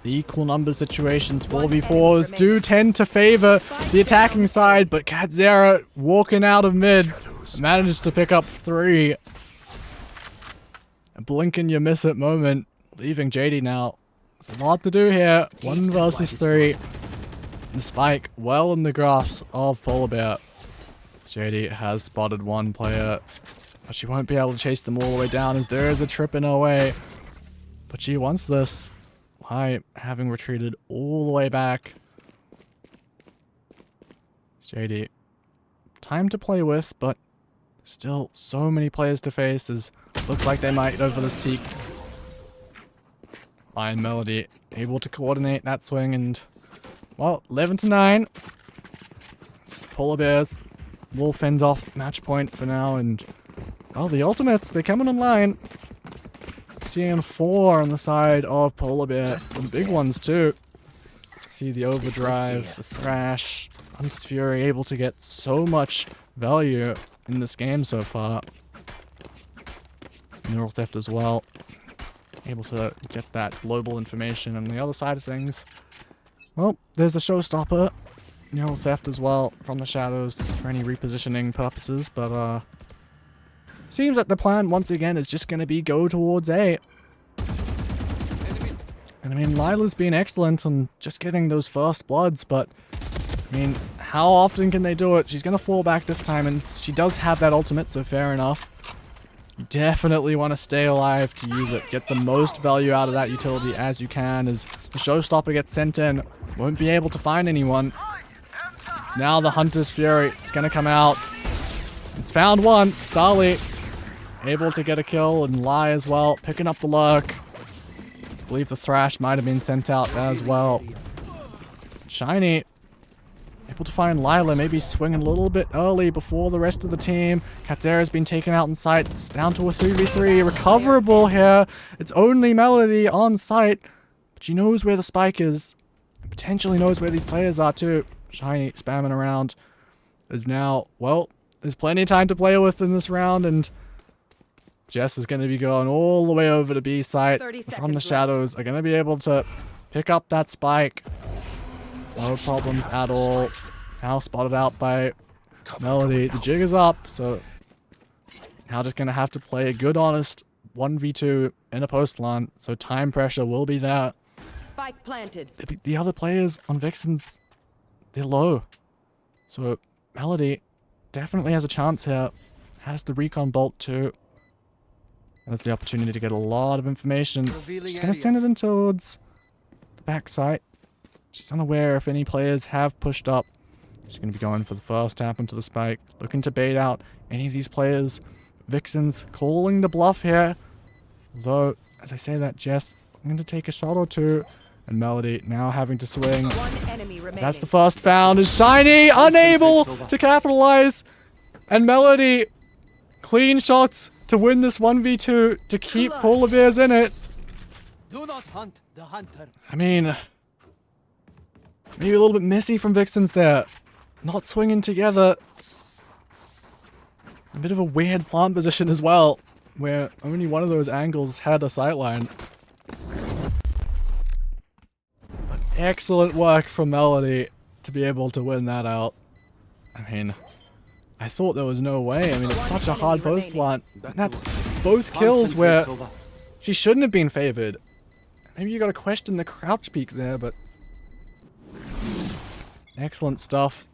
the equal number situations, 4v4s, do tend to favor the attacking side, but Katzera walking out of mid manages to pick up 3. A blink and you miss it moment, leaving JD now. There's a lot to do here. 1 versus 3. The spike well in the grasp of Polar Bear. JD has spotted 1 player, but she won't be able to chase them all the way down as there is a trip in her way. But she wants this. Why, having retreated all the way back. It's JD. Time to play with, but still so many players to face as looks like they might go for this peak. Fine Melody able to coordinate that swing and, well, 11-9. It's Polar Bears will fend off match point for now, and well, the ultimates, they're coming online. Seeing 4 on the side of Polar Bear. Some big ones too. See the overdrive, the thrash, Hunter's Fury able to get so much value in this game so far. Neural Theft as well. Able to get that global information. On the other side of things, well, there's a showstopper. Neural Theft as well from the shadows for any repositioning purposes, but seems that the plan once again is just going to be go towards A. And I mean, Lila's been excellent on just getting those first bloods, but I mean, how often can they do it? She's going to fall back this time, and she does have that ultimate, so fair enough. You definitely want to stay alive to use it. Get the most value out of that utility as you can, as the showstopper gets sent in. Won't be able to find anyone. So now the Hunter's Fury. It's going to come out. It's found one. Starly able to get a kill, and Lie as well. Picking up the lurk. I believe the Thrash might have been sent out as well. Shiny able to find Lila, maybe swinging a little bit early before the rest of the team. Katzera's been taken out in sight. It's down to a 3v3. Recoverable here. It's only Melody on site, but she knows where the spike is. And potentially knows where these players are too. Shiny spamming around is now, well, there's plenty of time to play with in this round, and Jess is going to be going all the way over to B site from the shadows. Are going to be able to pick up that spike. No problems at all. Now spotted out by Melody. The jig is up, so now just going to have to play a good, honest 1v2 in a post plan. So time pressure will be there. Spike planted. The other players on VIXENS, they're low. So Melody definitely has a chance here. Has the recon bolt too. And it's the opportunity to get a lot of information. She's going to send it in towards the back site. She's unaware if any players have pushed up. She's going to be going for the first tap into the spike. Looking to bait out any of these players. VIXENS calling the bluff here. Though, as I say that, Jess, I'm going to take a shot or two. And Melody now having to swing. One enemy remaining. That's the first found. Is Shiny unable to capitalize. And Melody clean shots to win this 1v2 to keep polar bears in it. Do not hunt the hunter. I mean, maybe a little bit messy from VIXENS there. Not swinging together. A bit of a weird plant position as well, where only one of those angles had a sightline. But excellent work from Melody to be able to win that out. I mean, I thought there was no way. I mean, it's such a hard post plant. And that's both kills where she shouldn't have been favored. Maybe you gotta question the crouch peek there, but excellent stuff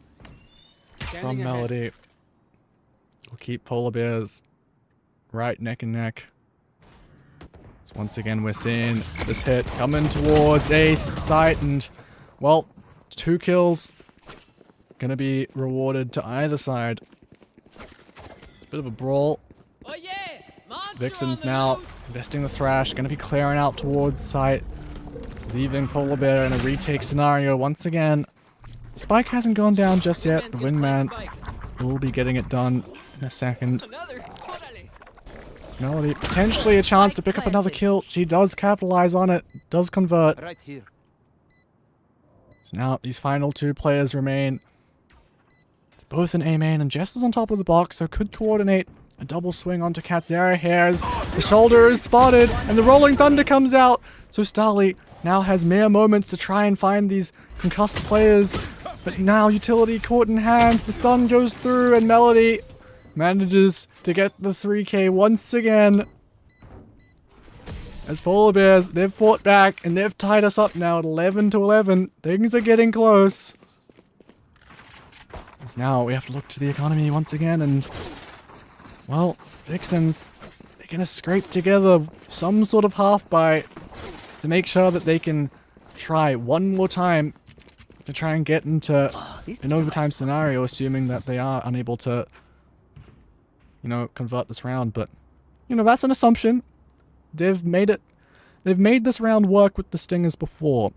from Melody. We'll keep polar bears right neck and neck. So once again, we're seeing this hit coming towards a site, and well, 2 kills gonna be rewarded to either side. It's a bit of a brawl. Oh yeah! Monster VIXENS on the now loose! investing the thrash, gonna be clearing out towards site, leaving polar bear in a retake scenario once again. Spike hasn't gone down just yet. The wingman will be getting it done in a second. Another! Órale. It's Melody, potentially a chance to pick up another kill. She does capitalize on it, does convert. Right here. Now these final 2 players remain. Both in A main, and Jess is on top of the box, so could coordinate a double swing onto Katzera here as the shoulder is spotted and the Rolling Thunder comes out. So Starly now has mere moments to try and find these concussed players, but now utility caught in hand, the stun goes through and Melody manages to get the 3k once again. As polar bears, they've fought back and they've tied us up now at 11-11. Things are getting close. As now we have to look to the economy once again, and well, VIXENS, they're gonna scrape together some sort of half buy to make sure that they can try one more time to try and get into an overtime scenario, assuming that they are unable to, you know, convert this round. But, you know, that's an assumption. They've made this round work with the Stingers before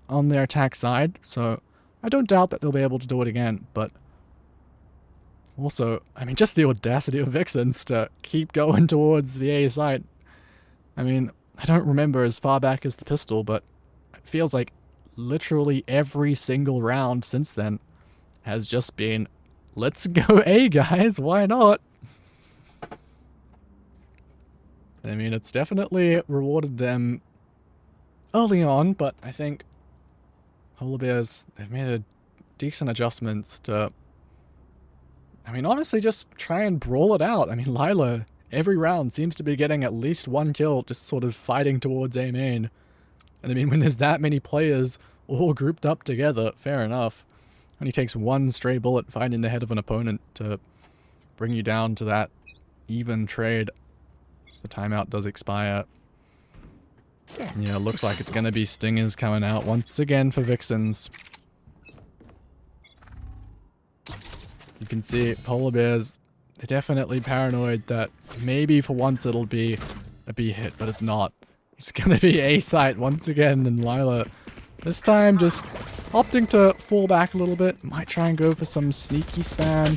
on their attack side, so I don't doubt that they'll be able to do it again, but also, I mean, just the audacity of VIXENS to keep going towards the A side. I mean, I don't remember as far back as the pistol, but it feels like literally every single round since then has just been, let's go A, guys, why not? I mean, it's definitely rewarded them early on, but I think polar bears, they've made decent adjustments to, I mean, honestly, just try and brawl it out. I mean, Lila, every round seems to be getting at least 1 kill, just sort of fighting towards A main. And I mean, when there's that many players all grouped up together, fair enough. Only takes 1 stray bullet finding the head of an opponent to bring you down to that even trade. The timeout does expire. Yeah, looks like it's going to be Stingers coming out once again for VIXENS. You can see polar bears, they're definitely paranoid that maybe for once it'll be a B hit, but it's not. It's going to be A site once again, and Lila this time just opting to fall back a little bit. Might try and go for some sneaky spam.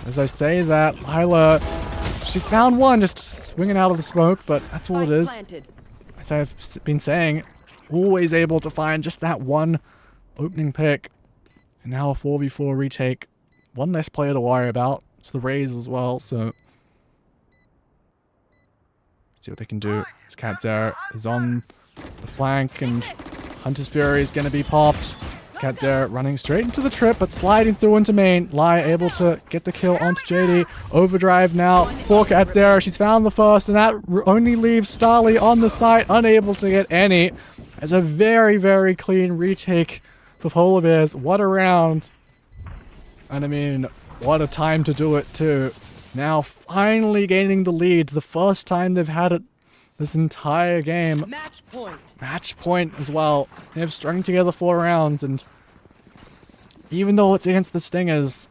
As I say that, Lila, she's found one just swinging out of the smoke, but that's all it is. Planted. As I've been saying, always able to find just that one opening pick. And now a 4v4 retake. 1 less player to worry about. It's the Rays as well, so see what they can do. This Katzera is on the flank, and Hunter's Fury is going to be popped. Katzera running straight into the trip, but sliding through into main. Lai able to get the kill onto JD. Overdrive now for Katzera. She's found the first, and that only leaves Starly on the site, unable to get any. It's a very, very clean retake for polar bears. What a round. And I mean, what a time to do it too. Now finally gaining the lead. The first time they've had it this entire game. Match point. Match point as well. They've strung together 4 rounds, and even though it's against the Stingers,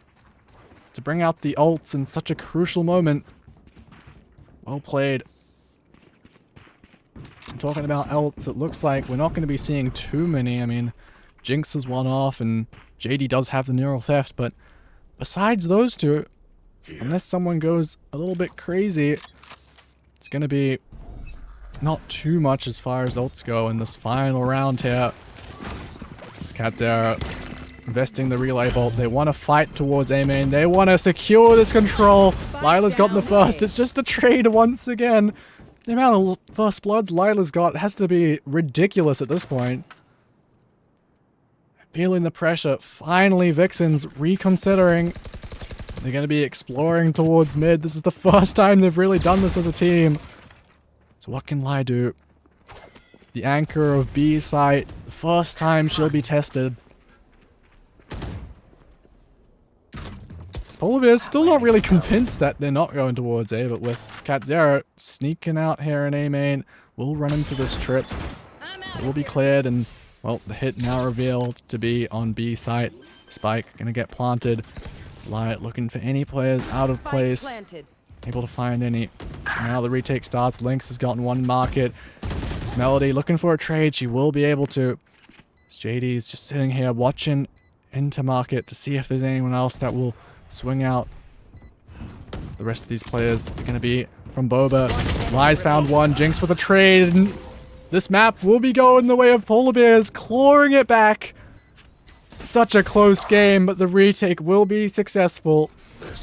to bring out the ults in such a crucial moment, well played. I'm talking about ults, it looks like we're not going to be seeing too many. I mean, Jinx is one off, and JD does have the neural theft, but besides those two, unless someone goes a little bit crazy, it's going to be not too much as far as ults go in this final round here. This Cat Zero investing the relay bolt. They want to fight towards A main. They want to secure this control. Lila's gotten the first. It's just a trade once again. The amount of first bloods Lila's got has to be ridiculous at this point. Feeling the pressure. Finally, VIXENS reconsidering. They're going to be exploring towards mid. This is the first time they've really done this as a team. So what can Lai do? The anchor of B site. The first time she'll be tested. Polar Bear's still not really convinced that they're not going towards A, but with Cat Zero sneaking out here in A main, we'll run into this trip. It will be cleared, and, well, the hit now revealed to be on B site. Spike gonna get planted. Slight looking for any players out of place. Planted. Able to find any. Now the retake starts. Lynx has gotten one market. It's Melody looking for a trade. She will be able to. It's JD is just sitting here watching into market to see if there's anyone else that will swing out. The rest of these players are going to be from Boba. Lies found one. Jinx with a trade. And this map will be going the way of Polar Bears, clawing it back. Such a close game, but the retake will be successful.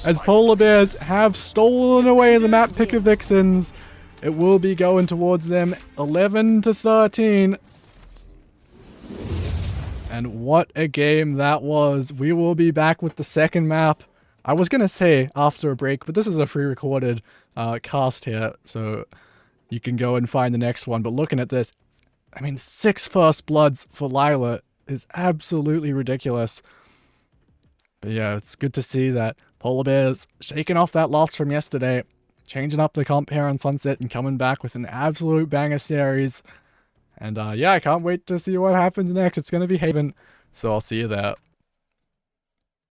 As Polar Bears have stolen away the map pick of VIXENS, it will be going towards them 11-13. And what a game that was. We will be back with the second map. I was going to say after a break, but this is a pre-recorded cast here, so you can go and find the next one. But looking at this, I mean, 6 first bloods for Lila is absolutely ridiculous. But yeah, it's good to see that Polar Bears shaking off that loss from yesterday, changing up the comp here on Sunset and coming back with an absolute banger series. And yeah, I can't wait to see what happens next. It's going to be Haven, so I'll see you there.